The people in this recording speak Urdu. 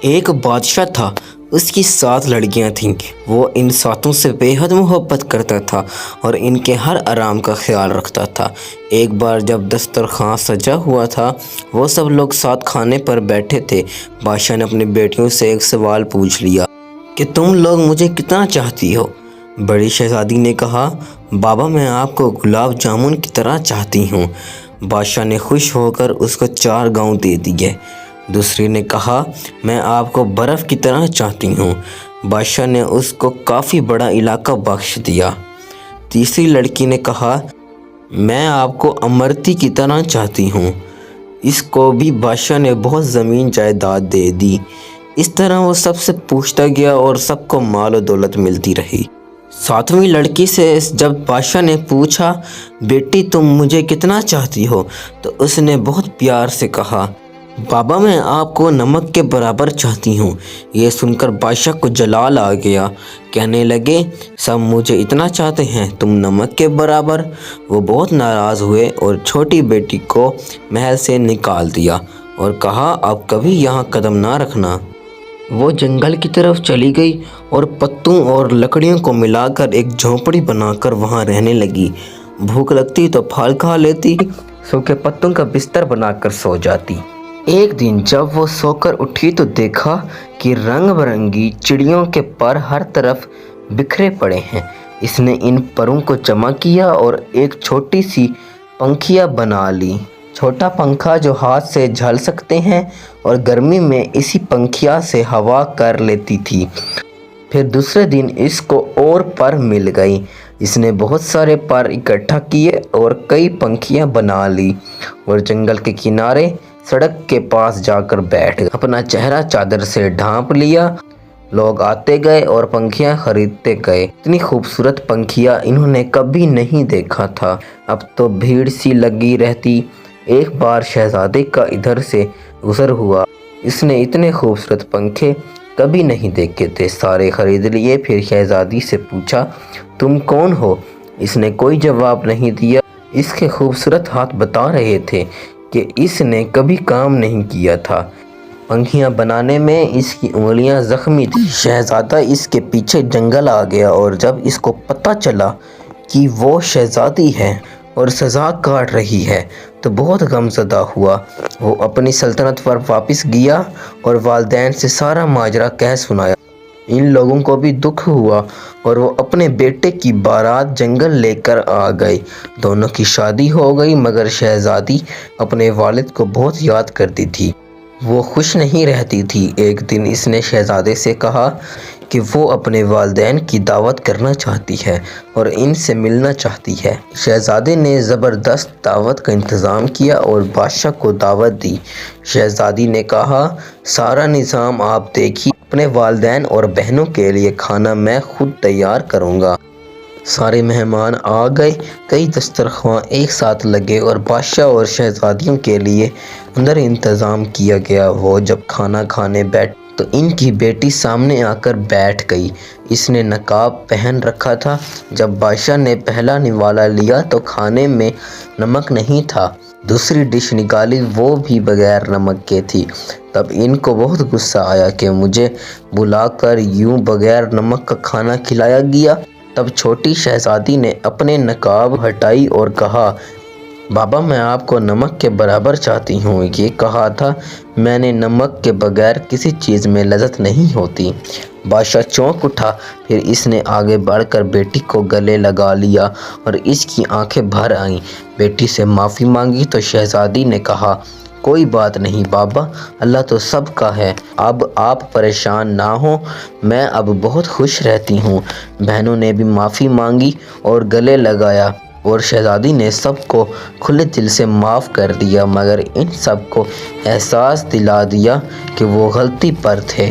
ایک بادشاہ تھا، اس کی 7 لڑکیاں تھیں۔ وہ ان 7 سے بے حد محبت کرتا تھا اور ان کے ہر آرام کا خیال رکھتا تھا۔ ایک بار جب دسترخوان سجا ہوا تھا، وہ سب لوگ ساتھ کھانے پر بیٹھے تھے۔ بادشاہ نے اپنی بیٹیوں سے ایک سوال پوچھ لیا کہ تم لوگ مجھے کتنا چاہتی ہو؟ بڑی شہزادی نے کہا، بابا میں آپ کو گلاب جامن کی طرح چاہتی ہوں۔ بادشاہ نے خوش ہو کر اس کو 4 گاؤں دے دیے۔ دوسری نے کہا، میں آپ کو برف کی طرح چاہتی ہوں۔ بادشاہ نے اس کو کافی بڑا علاقہ بخش دیا۔ تیسری لڑکی نے کہا، میں آپ کو امرتی کی طرح چاہتی ہوں۔ اس کو بھی بادشاہ نے بہت زمین جائیداد دے دی۔ اس طرح وہ سب سے پوچھتا گیا اور سب کو مال و دولت ملتی رہی۔ 7ویں لڑکی سے جب بادشاہ نے پوچھا، بیٹی تم مجھے کتنا چاہتی ہو؟ تو اس نے بہت پیار سے کہا، بابا میں آپ کو نمک کے برابر چاہتی ہوں۔ یہ سن کر بادشاہ کو جلال آ گیا۔ کہنے لگے، سب مجھے اتنا چاہتے ہیں، تم نمک کے برابر؟ وہ بہت ناراض ہوئے اور چھوٹی بیٹی کو محل سے نکال دیا اور کہا، اب کبھی یہاں قدم نہ رکھنا۔ وہ جنگل کی طرف چلی گئی اور پتوں اور لکڑیوں کو ملا کر ایک جھونپڑی بنا کر وہاں رہنے لگی۔ بھوک لگتی تو پھل کھا لیتی، سوکھے پتوں کا بستر بنا کر سو جاتی۔ ایک دن جب وہ سو کر اٹھی تو دیکھا کہ رنگ برنگی چڑیوں کے پر ہر طرف بکھرے پڑے ہیں۔ اس نے ان پروں کو جمع کیا اور ایک چھوٹی سی پنکھیا بنا لی۔ چھوٹا پنکھا جو ہاتھ سے جھل سکتے ہیں اور گرمی میں اسی پنکھیا سے ہوا کر لیتی تھی۔ پھر دوسرے دن اس کو اور پر مل گئی۔ اس نے بہت سارے پر اکٹھا کیے اور کئی پنکھیاں بنا لی اور جنگل کے کنارے سڑک کے پاس جا کر بیٹھ گیا۔ اپنا چہرہ چادر سے ڈھانپ لیا۔ لوگ آتے گئے اور پنکھیاں خریدتے گئے۔ اتنی خوبصورت پنکھیا انہوں نے کبھی نہیں دیکھا تھا۔ اب تو بھیڑ سی لگی رہتی۔ ایک بار شہزادے کا ادھر سے گزر ہوا۔ اس نے اتنے خوبصورت پنکھے کبھی نہیں دیکھے تھے۔ سارے خرید لیے۔ پھر شہزادی سے پوچھا، تم کون ہو؟ اس نے کوئی جواب نہیں دیا۔ اس کے خوبصورت ہاتھ بتا رہے تھے کہ اس نے کبھی کام نہیں کیا تھا۔ پنکھیاں بنانے میں اس کی انگلیاں زخمی تھیں۔ شہزادہ اس کے پیچھے جنگل آ گیا اور جب اس کو پتہ چلا کہ وہ شہزادی ہے اور سزا کاٹ رہی ہے تو بہت غمزدہ ہوا۔ وہ اپنی سلطنت پر واپس گیا اور والدین سے سارا ماجرا کہہ سنایا۔ ان لوگوں کو بھی دکھ ہوا اور وہ اپنے بیٹے کی بارات جنگل لے کر آ گئے۔ دونوں کی شادی ہو گئی مگر شہزادی اپنے والد کو بہت یاد کرتی تھی۔ وہ خوش نہیں رہتی تھی۔ ایک دن اس نے شہزادے سے کہا کہ وہ اپنے والدین کی دعوت کرنا چاہتی ہے اور ان سے ملنا چاہتی ہے۔ شہزادے نے زبردست دعوت کا انتظام کیا اور بادشاہ کو دعوت دی۔ شہزادی نے کہا، سارا نظام آپ دیکھیے، اپنے والدین اور بہنوں کے لیے کھانا میں خود تیار کروں گا۔ سارے مہمان آ گئے۔ کئی دسترخوان ایک ساتھ لگے اور بادشاہ اور شہزادیوں کے لیے اندر انتظام کیا گیا۔ وہ جب کھانا کھانے بیٹھے تو ان کی بیٹی سامنے آ کر بیٹھ گئی۔ اس نے نقاب پہن رکھا تھا۔ جب بادشاہ نے پہلا نوالا لیا تو کھانے میں نمک نہیں تھا۔ دوسری ڈش نکالی، وہ بھی بغیر نمک کے تھی۔ تب ان کو بہت غصہ آیا کہ مجھے بلا کر یوں بغیر نمک کا کھانا کھلایا گیا۔ تب چھوٹی شہزادی نے اپنے نقاب ہٹائی اور کہا، بابا میں آپ کو نمک کے برابر چاہتی ہوں۔ یہ کہا تھا میں نے، نمک کے بغیر کسی چیز میں لذت نہیں ہوتی۔ بادشاہ چونک اٹھا۔ پھر اس نے آگے بڑھ کر بیٹی کو گلے لگا لیا اور اس کی آنکھیں بھر آئیں۔ بیٹی سے معافی مانگی تو شہزادی نے کہا، کوئی بات نہیں بابا، اللہ تو سب کا ہے، اب آپ پریشان نہ ہوں، میں اب بہت خوش رہتی ہوں۔ بہنوں نے بھی معافی مانگی اور گلے لگایا اور شہزادی نے سب کو کھلے دل سے معاف کر دیا مگر ان سب کو احساس دلا دیا کہ وہ غلطی پر تھے۔